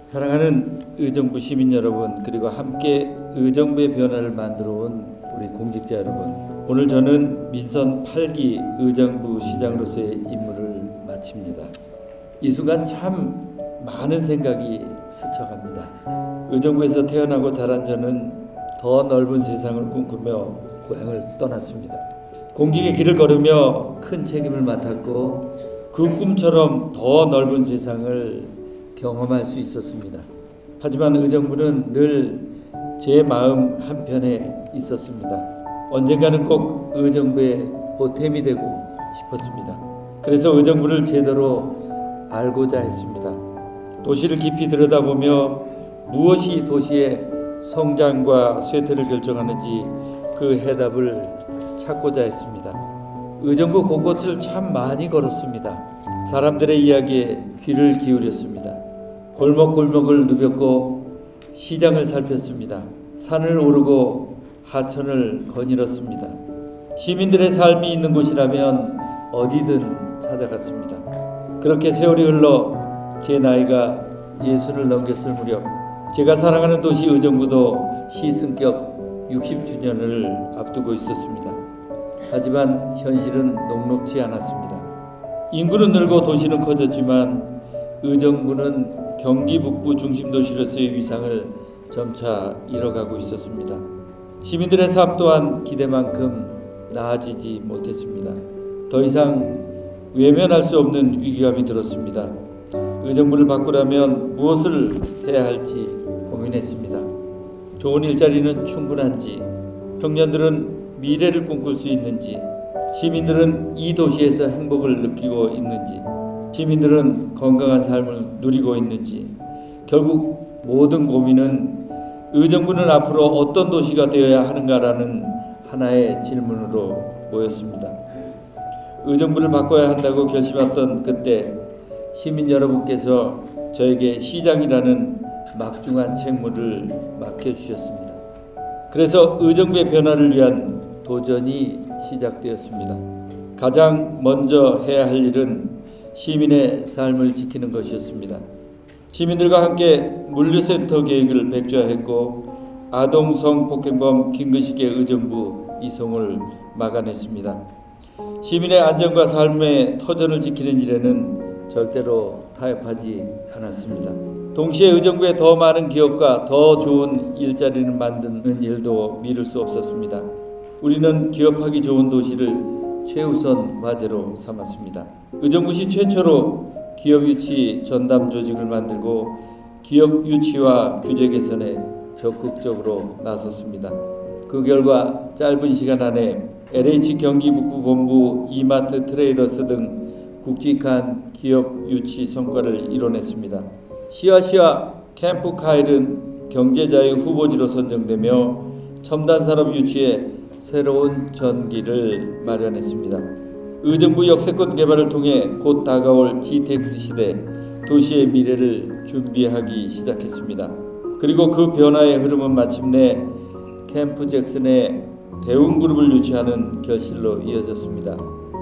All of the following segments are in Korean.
사랑하는 의정부 시민 여러분, 그리고 함께 의정부의 변화를 만들어 온 우리 공직자 여러분, 오늘 저는 민선 8기 의정부 시장으로서의 임무를 마칩니다. 이 순간 참 많은 생각이 스쳐갑니다. 의정부에서 태어나고 자란 저는 더 넓은 세상을 꿈꾸며 고향을 떠났습니다. 공직의 길을 걸으며 큰 책임을 맡았고 그 꿈처럼 더 넓은 세상을 경험할 수 있었습니다. 하지만 의정부는 늘 제 마음 한편에 있었습니다. 언젠가는 꼭 의정부의 보탬이 되고 싶었습니다. 그래서 의정부를 제대로 알고자 했습니다. 도시를 깊이 들여다보며 무엇이 도시의 성장과 쇠퇴를 결정하는지 그 해답을 찾고자 했습니다. 의정부 곳곳을 참 많이 걸었습니다. 사람들의 이야기에 귀를 기울였습니다. 골목골목을 누볐고 시장을 살폈습니다. 산을 오르고 하천을 거닐었습니다. 시민들의 삶이 있는 곳이라면 어디든 찾아갔습니다. 그렇게 세월이 흘러 제 나이가 60을 넘겼을 무렵 제가 사랑하는 도시 의정부도 시승격 60주년을 앞두고 있었습니다. 하지만 현실은 녹록지 않았습니다. 인구는 늘고 도시는 커졌지만 의정부는 경기 북부 중심도시로서의 위상을 점차 잃어가고 있었습니다. 시민들의 삶 또한 기대만큼 나아지지 못했습니다. 더 이상 외면할 수 없는 위기감이 들었습니다. 의정부를 바꾸려면 무엇을 해야 할지 고민했습니다. 좋은 일자리는 충분한지, 청년들은 미래를 꿈꿀 수 있는지, 시민들은 이 도시에서 행복을 느끼고 있는지, 시민들은 건강한 삶을 누리고 있는지, 결국 모든 고민은 의정부는 앞으로 어떤 도시가 되어야 하는가라는 하나의 질문으로 모였습니다. 의정부를 바꿔야 한다고 결심했던 그때 시민 여러분께서 저에게 시장이라는 막중한 책무를 맡겨주셨습니다. 그래서 의정부의 변화를 위한 도전이 시작되었습니다. 가장 먼저 해야 할 일은 시민의 삶을 지키는 것이었습니다. 시민들과 함께 물류센터 계획을 백지화했고 아동 성폭행범 김근식의 의정부 이송을 막아냈습니다. 시민의 안전과 삶의 터전을 지키는 일에는 절대로 타협하지 않았습니다. 동시에 의정부에 더 많은 기업과 더 좋은 일자리를 만드는 일도 미룰 수 없었습니다. 우리는 기업하기 좋은 도시를 최우선 과제로 삼았습니다. 의정부시 최초로 기업 유치 전담 조직을 만들고 기업 유치와 규제 개선에 적극적으로 나섰습니다. 그 결과 짧은 시간 안에 LH 경기 북부 본부, 이마트 트레이더스 등 굵직한 기업 유치 성과를 이뤄냈습니다. 시와 캠프카일은 경제자유 후보지로 선정되며 첨단 산업 유치에 새로운 전기를 마련했습니다. 의정부 역세권 개발을 통해 곧 다가올 GTX 시대 도시의 미래를 준비하기 시작했습니다. 그리고 그 변화의 흐름은 마침내 캠프 잭슨의 대웅그룹을 유치하는 결실로 이어졌습니다.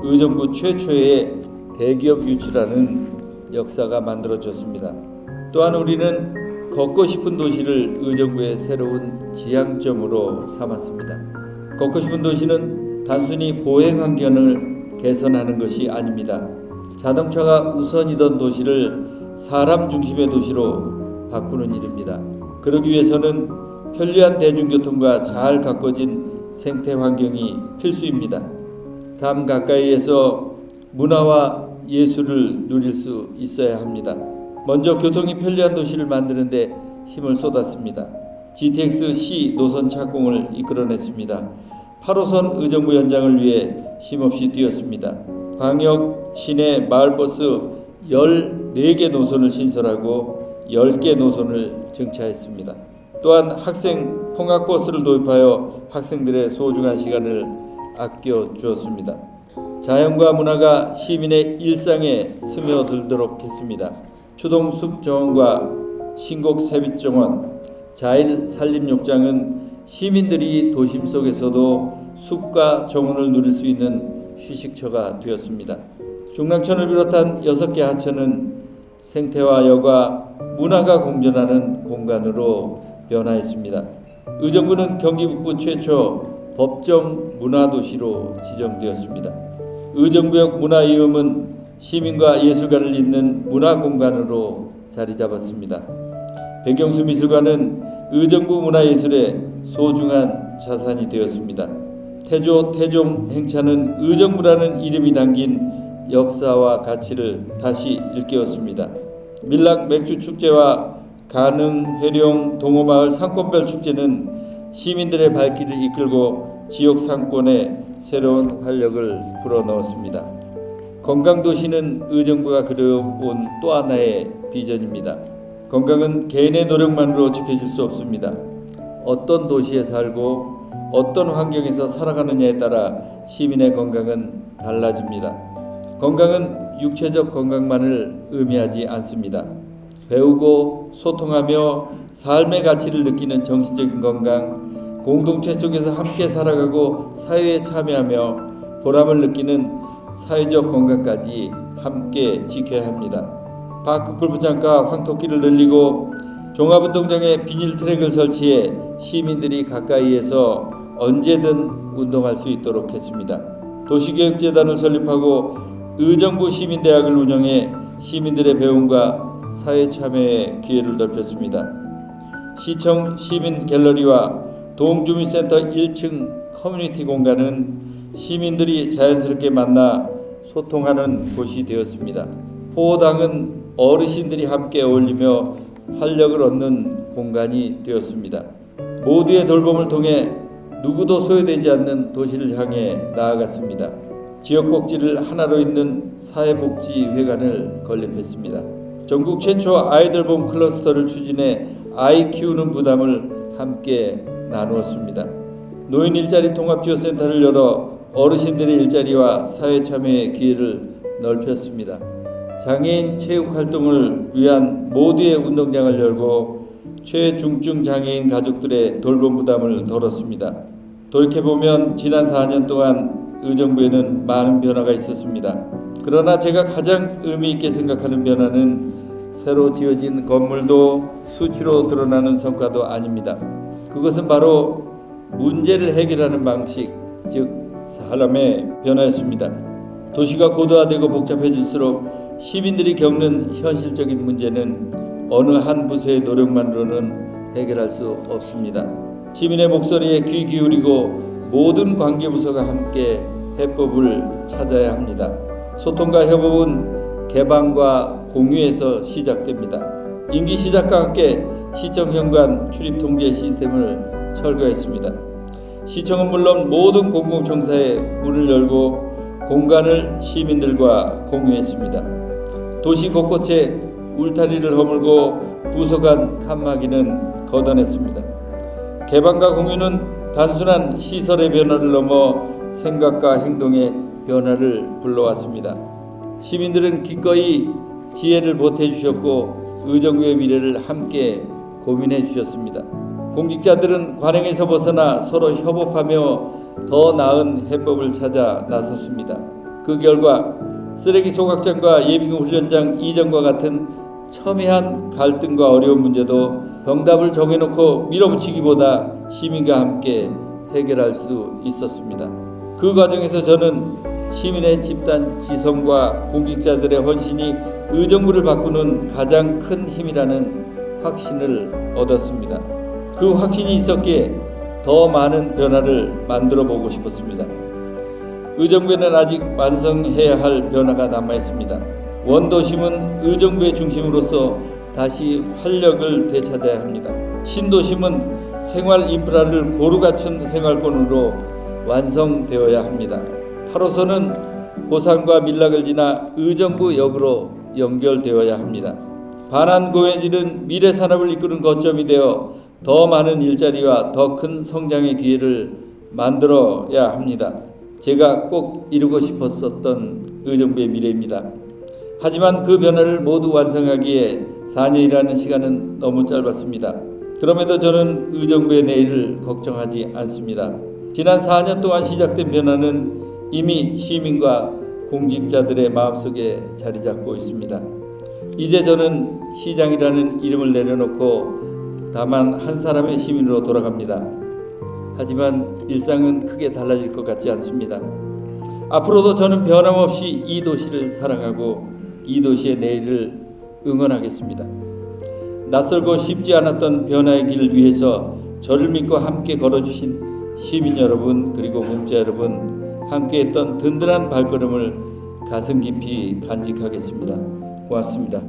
의정부 최초의 대기업 유치라는 역사가 만들어졌습니다. 또한 우리는 걷고 싶은 도시를 의정부의 새로운 지향점으로 삼았습니다. 걷고 싶은 도시는 단순히 보행 환경을 개선하는 것이 아닙니다. 자동차가 우선이던 도시를 사람 중심의 도시로 바꾸는 일입니다. 그러기 위해서는 편리한 대중교통과 잘 가꿔진 생태 환경이 필수입니다. 삶 가까이에서 문화와 예술을 누릴 수 있어야 합니다. 먼저 교통이 편리한 도시를 만드는 데 힘을 쏟았습니다. GTX C 노선 착공을 이끌어냈습니다. 8호선 의정부 연장을 위해 힘없이 뛰었습니다. 광역, 시내, 마을버스 14개 노선을 신설하고 10개 노선을 증차했습니다. 또한 학생 통학버스를 도입하여 학생들의 소중한 시간을 아껴 주었습니다. 자연과 문화가 시민의 일상에 스며들도록 했습니다. 추동숲정원과 신곡새빛정원, 자일산림욕장은 시민들이 도심 속에서도 숲과 정원을 누릴 수 있는 휴식처가 되었습니다. 중랑천을 비롯한 6개 하천은 생태와 여가, 문화가 공존하는 공간으로 변화했습니다. 의정부는 경기 북부 최초 법정 문화도시로 지정되었습니다. 의정부역 문화이음은 시민과 예술가를 잇는 문화공간으로 자리 잡았습니다. 백영수 미술관은 의정부 문화예술의 소중한 자산이 되었습니다. 태조 태종 행차는 의정부라는 이름이 담긴 역사와 가치를 다시 일깨웠습니다. 밀락 맥주축제와 가능, 회룡, 동호마을 상권별 축제는 시민들의 발길을 이끌고 지역 상권에 새로운 활력을 불어넣었습니다. 건강도시는 의정부가 그려온 또 하나의 비전입니다. 건강은 개인의 노력만으로 지켜질 수 없습니다. 어떤 도시에 살고 어떤 환경에서 살아가느냐에 따라 시민의 건강은 달라집니다. 건강은 육체적 건강만을 의미하지 않습니다. 배우고 소통하며 삶의 가치를 느끼는 정신적인 건강, 공동체 속에서 함께 살아가고 사회에 참여하며 보람을 느끼는 사회적 건강까지 함께 지켜야 합니다. 파크 골프장과 황토길을 늘리고 종합운동장에 비닐 트랙을 설치해 시민들이 가까이에서 언제든 운동할 수 있도록 했습니다. 도시교육재단을 설립하고 의정부 시민대학을 운영해 시민들의 배움과 사회 참여의 기회를 넓혔습니다. 시청 시민갤러리와 동주민센터 1층 커뮤니티 공간은 시민들이 자연스럽게 만나 소통하는 곳이 되었습니다. 호당은 어르신들이 함께 어울리며 활력을 얻는 공간이 되었습니다. 모두의 돌봄을 통해 누구도 소외되지 않는 도시를 향해 나아갔습니다. 지역복지를 하나로 잇는 사회복지회관을 건립했습니다. 전국 최초 아이돌봄 클러스터를 추진해 아이 키우는 부담을 함께 나누었습니다. 노인 일자리 통합지원센터를 열어 어르신들의 일자리와 사회 참여의 기회를 넓혔습니다. 장애인 체육 활동을 위한 모두의 운동장을 열고 최중증 장애인 가족들의 돌봄 부담을 덜었습니다. 돌이켜보면 지난 4년 동안 의정부에는 많은 변화가 있었습니다. 그러나 제가 가장 의미 있게 생각하는 변화는 새로 지어진 건물도 수치로 드러나는 성과도 아닙니다. 그것은 바로 문제를 해결하는 방식, 즉 사람의 변화였습니다. 도시가 고도화되고 복잡해질수록 시민들이 겪는 현실적인 문제는 어느 한 부서의 노력만으로는 해결할 수 없습니다. 시민의 목소리에 귀 기울이고 모든 관계부서가 함께 해법을 찾아야 합니다. 소통과 협업은 개방과 공유에서 시작됩니다. 임기 시작과 함께 시청 현관 출입 통제 시스템을 철거했습니다. 시청은 물론 모든 공공청사에 문을 열고 공간을 시민들과 공유했습니다. 도시 곳곳에 울타리를 허물고 부서 간 칸막이는 걷어냈습니다. 개방과 공유는 단순한 시설의 변화를 넘어 생각과 행동의 변화를 불러왔습니다. 시민들은 기꺼이 지혜를 보태주셨고 의정부의 미래를 함께 고민해 주셨습니다. 공직자들은 관행에서 벗어나 서로 협업하며 더 나은 해법을 찾아 나섰습니다. 그 결과 쓰레기 소각장과 예비군 훈련장 이전과 같은 첨예한 갈등과 어려운 문제도 정답을 정해놓고 밀어붙이기보다 시민과 함께 해결할 수 있었습니다. 그 과정에서 저는 시민의 집단 지성과 공직자들의 헌신이 의정부를 바꾸는 가장 큰 힘이라는 확신을 얻었습니다. 그 확신이 있었기에 더 많은 변화를 만들어 보고 싶었습니다. 의정부에는 아직 완성해야 할 변화가 남아있습니다. 원도심은 의정부의 중심으로서 다시 활력을 되찾아야 합니다. 신도심은 생활 인프라를 고루 갖춘 생활권으로 완성되어야 합니다. 8호선은 고산과 밀락을 지나 의정부역으로 연결되어야 합니다. 반환고행지는 미래 산업을 이끄는 거점이 되어 더 많은 일자리와 더 큰 성장의 기회를 만들어야 합니다. 제가 꼭 이루고 싶었었던 의정부의 미래입니다. 하지만 그 변화를 모두 완성하기에 4년이라는 시간은 너무 짧았습니다. 그럼에도 저는 의정부의 내일을 걱정하지 않습니다. 지난 4년 동안 시작된 변화는 이미 시민과 공직자들의 마음속에 자리 잡고 있습니다. 이제 저는 시장이라는 이름을 내려놓고 다만 한 사람의 시민으로 돌아갑니다. 하지만 일상은 크게 달라질 것 같지 않습니다. 앞으로도 저는 변함없이 이 도시를 사랑하고 이 도시의 내일을 응원하겠습니다. 낯설고 쉽지 않았던 변화의 길을 위해서 저를 믿고 함께 걸어주신 시민 여러분, 그리고 문자 여러분, 함께했던 든든한 발걸음을 가슴 깊이 간직하겠습니다. 고맙습니다.